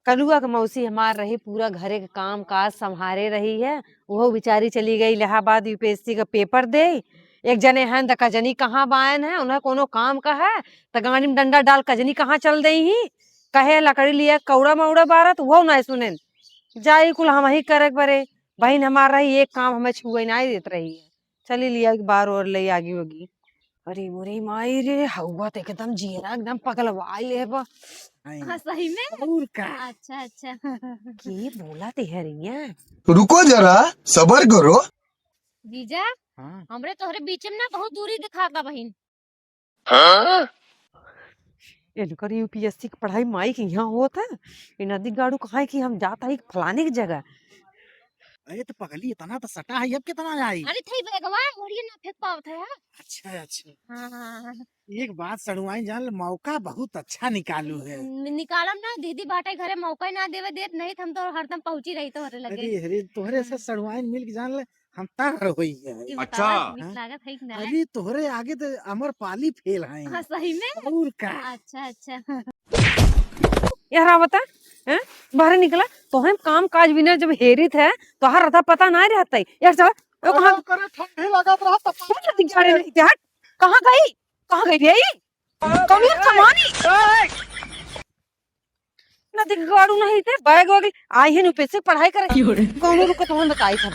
कलुआ के मौसी हमार रही पूरा घरे के काम काज संभारे रही है। वो बेचारी चली गई इलाहाबाद यूपीएससी का पेपर दे। एक जने हैं त कजनी कहाँ बायन है, उन्हें कोनो काम का है त गाड़ी में डंडा डाल कजनी कहाँ चल दई ही। कहे लकड़ी लिया कौड़ा मौड़ा बारत वो नहीं सुने जाई कुल हम ही करे बरे। बहन हमार रही एक काम हमें छुए नहीं देत रही है। चली लिया एक बार और ले आगी होगी। अरे मोरी माई रे हवा तो एकदम जीरा एकदम पगलवाई ले बा। हाँ सही में। और का अच्छा अच्छा। की बोला ते हरिया। रुको जरा सबर करो। जीजा हाँ हमरे तोहरे बीच में ना बहुत दूरी दिखाता बहिन। इनकर यूपीएससी की पढ़ाई माई की यहाँ होता है। इन नदी गाड़ू कहाँ है कि हम जाता है फलाने की जगह। अरे तो पगली इतना तो सटा है अब कितना आई। अरे थई बेगवा मोरिये ना फेंक पावत है। अच्छा अच्छा हाँ एक बात सड़ुआई जान मौका बहुत अच्छा निकालू है। निकालम ना दीदी बाटे घरे मौका ही ना देवे देत नहीं हम तो हरदम पहुंची रही तोहरे लगे। अरे अरे तोहरे से सड़ुआई मिल के जान ले हम तैयार होई है। ई अच्छा। बतावा, नीक लागत है कि ना? अरे तोहरे आगे तो अमर पाली फेल है। हाँ सही में। और का अच्छा अच्छा। यार बता हैं बाहर निकला तो हम काम काज बिना जब हेरित है तो हर रथा पता नहीं रहता है यार। चल वो कहाँ करे ठंडी लगत रहा तो कहाँ दिख जा रही थी हट। कहाँ गई यही कौन है कमानी ना दिख गाड़ू नहीं थे बैग वगैरह आई है नुपे से पढ़ाई करे कौन रुको तुम्हें बताई था।